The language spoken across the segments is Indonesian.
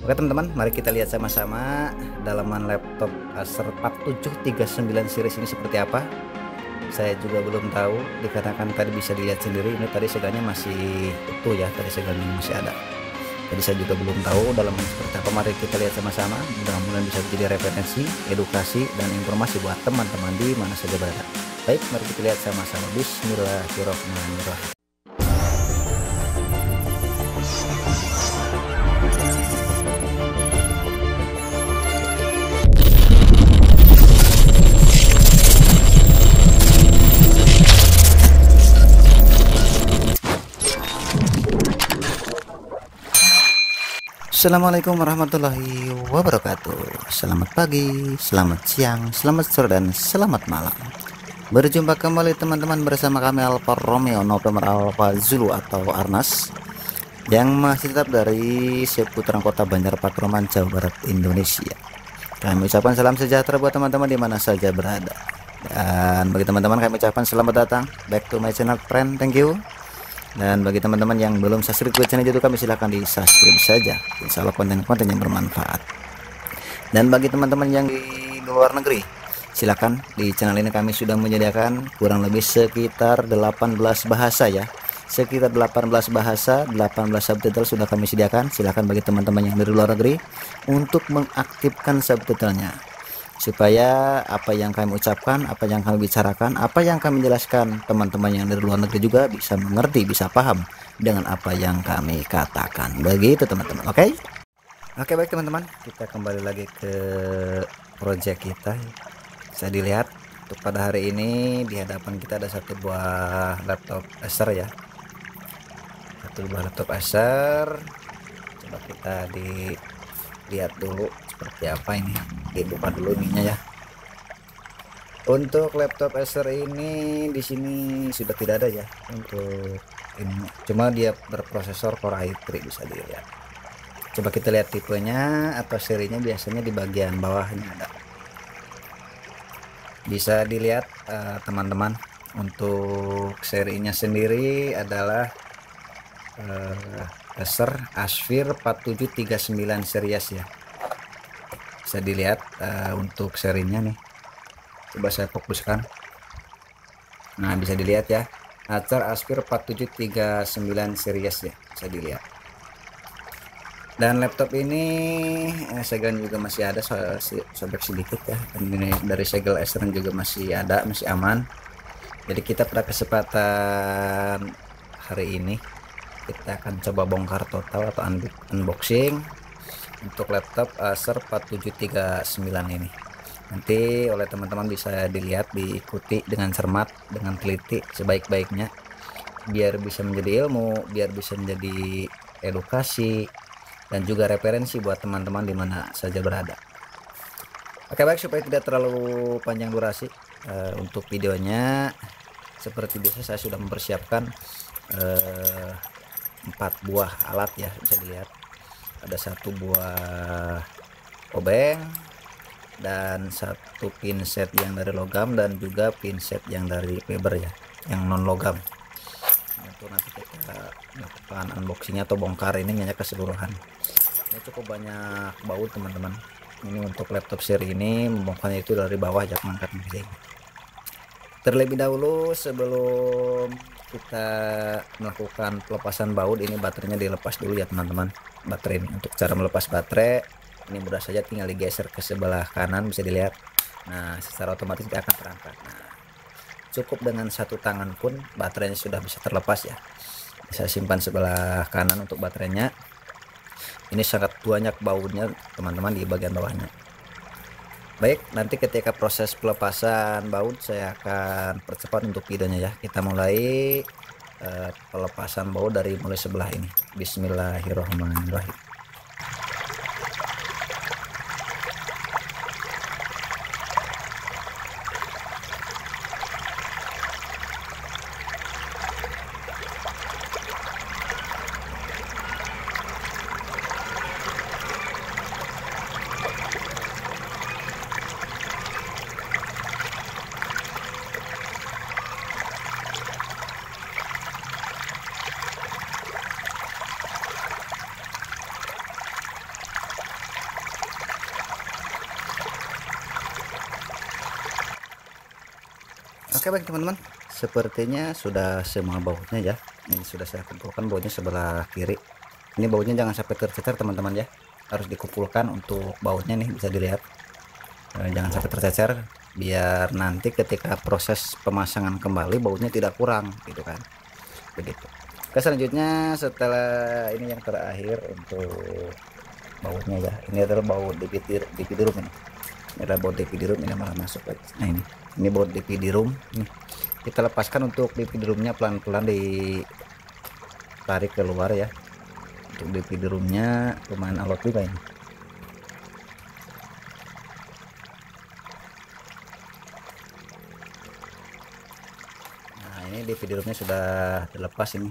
Oke teman-teman, mari kita lihat sama-sama dalaman laptop Acer 4739 series ini seperti apa. Saya juga belum tahu, dikarenakan tadi bisa dilihat sendiri, ini tadi segalanya masih utuh ya, tadi segalanya masih ada. Jadi saya juga belum tahu dalaman seperti apa. Mari kita lihat sama-sama, mudah-mudahan bisa menjadi referensi, edukasi, dan informasi buat teman-teman di mana saja berada. Baik, mari kita lihat sama-sama. Bismillahirrahmanirrahim. Assalamualaikum warahmatullahi wabarakatuh. Selamat pagi, selamat siang, selamat sore, dan selamat malam. Berjumpa kembali teman-teman bersama kami Alfa Romeo November Alpha Zulu atau Arnas, yang masih tetap dari seputaran kota Banjar Patroman, Jawa Barat, Indonesia. Kami ucapkan salam sejahtera buat teman-teman di mana saja berada. Dan bagi teman-teman kami ucapkan selamat datang back to my channel friend, thank you. Dan bagi teman-teman yang belum subscribe ke channel YouTube kami, silahkan di subscribe saja, insya Allah konten-konten yang bermanfaat. Dan bagi teman-teman yang di luar negeri, silahkan di channel ini kami sudah menyediakan kurang lebih sekitar 18 bahasa ya, sekitar 18 bahasa, 18 subtitle sudah kami sediakan. Silahkan bagi teman-teman yang dari luar negeri untuk mengaktifkan subtitlenya, supaya apa yang kami ucapkan, apa yang kami bicarakan, apa yang kami jelaskan, teman-teman yang dari luar negeri juga bisa mengerti, bisa paham dengan apa yang kami katakan. Begitu teman-teman. Oke, baik teman-teman, kita kembali lagi ke project kita. Bisa dilihat untuk pada hari ini di hadapan kita ada satu buah laptop Acer ya, satu buah laptop Acer. Coba kita dilihat dulu seperti apa ini, dibuka dulu ininya ya. Untuk laptop Acer ini di sini sudah tidak ada ya untuk ini, cuma dia berprosesor Core i3, bisa dilihat. Coba kita lihat tipenya atau serinya, biasanya di bagian bawahnya ada, bisa dilihat teman-teman. Untuk serinya sendiri adalah Acer Asphere 4739 series ya, bisa dilihat untuk serinya nih. Coba saya fokuskan. Nah, bisa dilihat ya, Acer Asphere 4739 series ya, bisa dilihat. Dan laptop ini segel juga masih ada, sobek sedikit ya. Dan ini dari segel Acer juga masih ada, masih aman. Jadi kita pada kesempatan hari ini kita akan coba bongkar total atau unboxing untuk laptop Acer 4739 ini. Nanti oleh teman-teman bisa dilihat, diikuti dengan cermat, dengan teliti sebaik-baiknya, biar bisa menjadi ilmu, biar bisa menjadi edukasi, dan juga referensi buat teman-teman di mana saja berada. Oke, baik, supaya tidak terlalu panjang durasi untuk videonya, seperti biasa saya sudah mempersiapkan 4 buah alat ya, bisa dilihat. Ada satu buah obeng dan satu pinset yang dari logam, dan juga pinset yang dari fiber ya, yang non logam. Untuk nanti kita lakukan unboxingnya atau bongkar ininya keseluruhan. Ini cukup banyak baut teman-teman. Ini untuk laptop seri ini membongkarnya itu dari bawah ya, mengangkat meja. Terlebih dahulu sebelum kita melakukan pelepasan baut ini, baterainya dilepas dulu ya teman-teman. Baterai ini, untuk cara melepas baterai ini mudah saja, tinggal digeser ke sebelah kanan, bisa dilihat. Nah, secara otomatis dia akan terangkat. Nah, cukup dengan satu tangan pun baterainya sudah bisa terlepas ya. Bisa simpan sebelah kanan untuk baterainya. Ini sangat banyak bautnya teman-teman di bagian bawahnya. Baik, nanti ketika proses pelepasan baut saya akan percepat untuk videonya ya. Kita mulai pelepasan baut dari mulai sebelah ini. Bismillahirrahmanirrahim. Oke baik teman-teman, sepertinya sudah semua bautnya ya. Ini sudah saya kumpulkan bautnya sebelah kiri. Ini bautnya jangan sampai tercecer teman-teman ya, harus dikumpulkan untuk bautnya nih, bisa dilihat. Jangan sampai tercecer biar nanti ketika proses pemasangan kembali bautnya tidak kurang gitu kan, begitu. Oke, selanjutnya setelah ini yang terakhir untuk bautnya ya, ini adalah baut DPD room ini. Ini adalah baut DPD room, ini malah masuk lagi. Nah ini baut DPD room nih, kita lepaskan untuk DPD roomnya, pelan-pelan ditarik keluar ya. Untuk DPD roomnya lumayan alot juga ini. Nah ini DPD roomnya sudah dilepas ini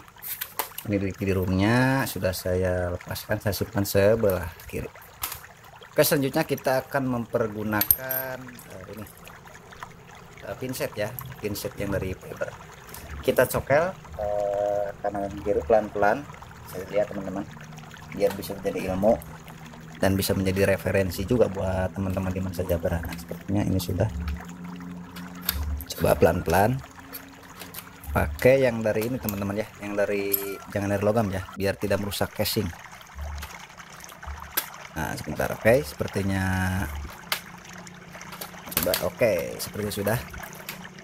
DPD roomnya sudah saya lepaskan, saya simpan sebelah kiri. Oke, selanjutnya kita akan mempergunakan ini pinset ya, pinset yang dari fiber. Kita cokel kanan dan kiri pelan-pelan, saya lihat teman-teman, biar bisa menjadi ilmu dan bisa menjadi referensi juga buat teman-teman di mana saja berada. Sepertinya ini sudah. Coba pelan-pelan pakai yang dari ini teman-teman ya, yang dari, jangan dari logam ya, biar tidak merusak casing. Nah sebentar. Oke, sepertinya coba. Oke, sepertinya sudah.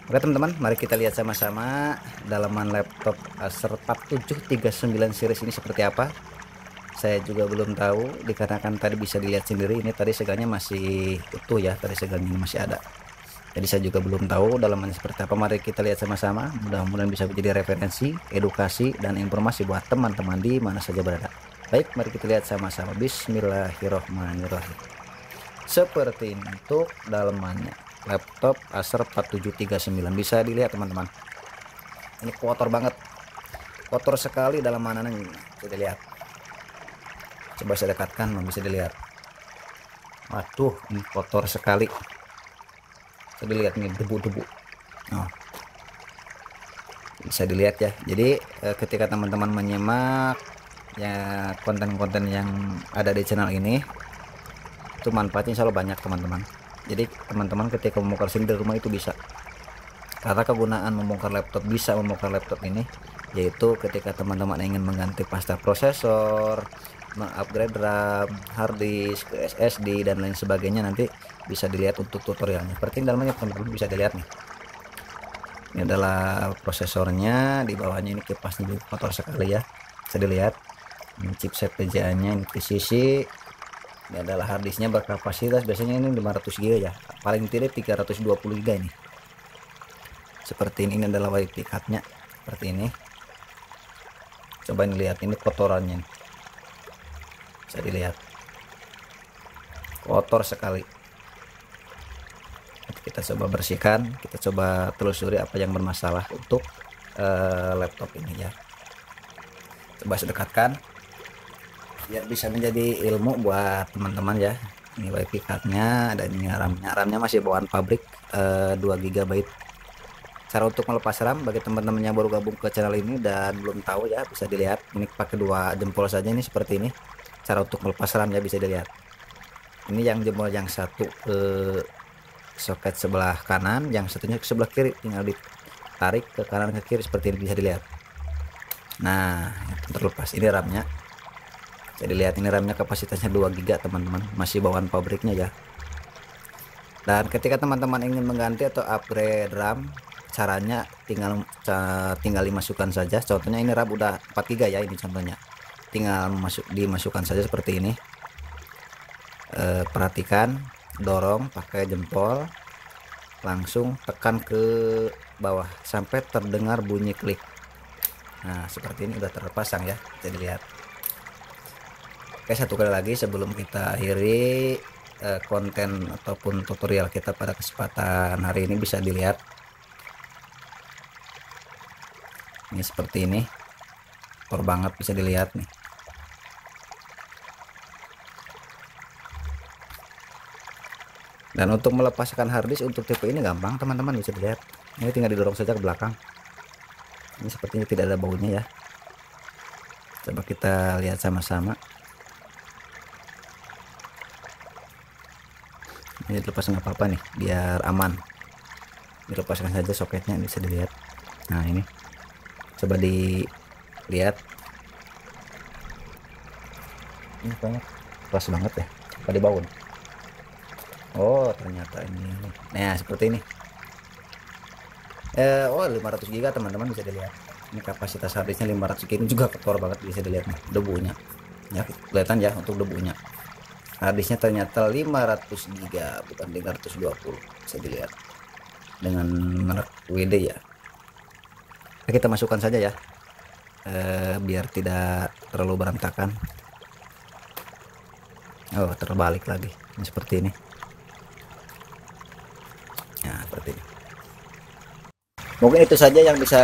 Oke teman-teman, mari kita lihat sama-sama dalaman laptop Acer 4739 series ini seperti apa. Saya juga belum tahu, dikarenakan tadi bisa dilihat sendiri, ini tadi segalnya masih utuh ya, tadi segalnya masih ada. Jadi saya juga belum tahu dalamannya seperti apa. Mari kita lihat sama-sama, mudah-mudahan bisa menjadi referensi, edukasi, dan informasi buat teman-teman di mana saja berada. Baik, mari kita lihat sama-sama. Bismillahirrohmanirrohim. Seperti ini untuk dalamannya laptop Acer 4739, bisa dilihat teman-teman. Ini kotor banget, kotor sekali dalamannya ini, bisa dilihat. Coba saya dekatkan, bisa dilihat. Waduh, ini kotor sekali. Bisa dilihat nih debu-debu. Oh, bisa dilihat ya. Jadi ketika teman-teman menyimak ya konten-konten yang ada di channel ini, itu manfaatnya selalu banyak teman-teman. Jadi teman-teman ketika membongkar SIM di rumah itu bisa, karena kegunaan membongkar laptop, bisa membongkar laptop ini yaitu ketika teman-teman ingin mengganti pasta prosesor, mengupgrade RAM, hard disk ke SSD dan lain sebagainya. Nanti bisa dilihat untuk tutorialnya. Seperti dalamnya teman-teman bisa dilihat nih, ini adalah prosesornya, di bawahnya ini kipasnya juga kotor sekali ya, bisa dilihat. Ini chipset VGA nya, ini PCC. Ini adalah harddisknya berkapasitas biasanya ini 500 GB ya, paling tidak 320 GB ini. Seperti ini adalah wifi cardnya, seperti ini. Coba ini lihat, ini kotorannya, bisa dilihat kotor sekali. Kita coba bersihkan, kita coba telusuri apa yang bermasalah untuk laptop ini ya. Coba saya dekatkan biar bisa menjadi ilmu buat teman-teman ya. Ini wifi cardnya dan ini RAM-nya masih bawaan pabrik 2 GB. Cara untuk melepas RAM bagi teman-teman yang baru gabung ke channel ini dan belum tahu ya, bisa dilihat ini pakai 2 jempol saja, ini seperti ini cara untuk melepas RAM ya, bisa dilihat. Ini yang jempol yang satu ke soket sebelah kanan, yang satunya ke sebelah kiri, tinggal ditarik ke kanan ke kiri seperti ini, bisa dilihat. Nah terlepas, ini RAM-nya. Jadi lihat, ini RAM-nya kapasitasnya 2 GB teman-teman, masih bawaan pabriknya ya. Dan ketika teman-teman ingin mengganti atau upgrade RAM, caranya tinggal dimasukkan saja. Contohnya ini RAM udah 4 GB ya, ini contohnya. Tinggal dimasukkan saja seperti ini. Perhatikan, dorong pakai jempol, langsung tekan ke bawah sampai terdengar bunyi klik. Nah seperti ini udah terpasang ya, jadi lihat. Oke, satu kali lagi sebelum kita akhiri konten ataupun tutorial kita pada kesempatan hari ini, bisa dilihat ini seperti ini, kotor banget, bisa dilihat nih. Dan untuk melepaskan harddisk untuk tipe ini gampang teman-teman, bisa dilihat. Ini tinggal didorong saja ke belakang. Ini sepertinya tidak ada baunya ya. Coba kita lihat sama-sama. Ini dilepas nggak apa-apa nih, biar aman. dilepaskan saja soketnya, bisa dilihat. Nah ini coba dilihat, ini banyak keras banget ya, coba dibangun. Oh ternyata ini, nah seperti ini. Oh 500 GB teman-teman, bisa dilihat. Ini kapasitas harddisknya 500 GB, ini juga kotor banget, bisa dilihat nih debunya ya, kelihatan ya untuk debunya. Harddisknya ternyata 500 GB bukan 320, bisa dilihat dengan merek WD ya. Kita masukkan saja ya, biar tidak terlalu berantakan. Oh terbalik lagi, ini seperti ini. Nah seperti ini. Mungkin itu saja yang bisa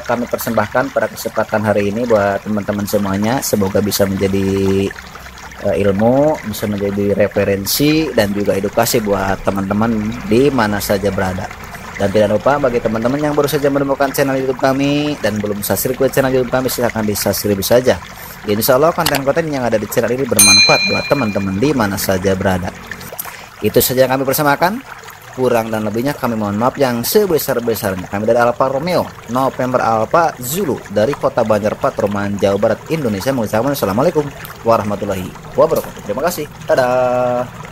kami persembahkan pada kesempatan hari ini buat teman-teman semuanya. Semoga bisa menjadi ilmu, bisa menjadi referensi dan juga edukasi buat teman-teman di mana saja berada. Dan tidak lupa bagi teman-teman yang baru saja menemukan channel YouTube kami dan belum subscribe ke channel YouTube kami, silahkan di subscribe saja. Insya Allah konten-konten yang ada di channel ini bermanfaat buat teman-teman di mana saja berada. Itu saja yang kami persembahkan. Kurang dan lebihnya kami mohon maaf yang sebesar-besarnya. Kami dari Alfa Romeo November Alpha Zulu dari Kota Banjar, Patroman, Jawa Barat, Indonesia mengucapkan assalamualaikum warahmatullahi wabarakatuh. Terima kasih. Dadah.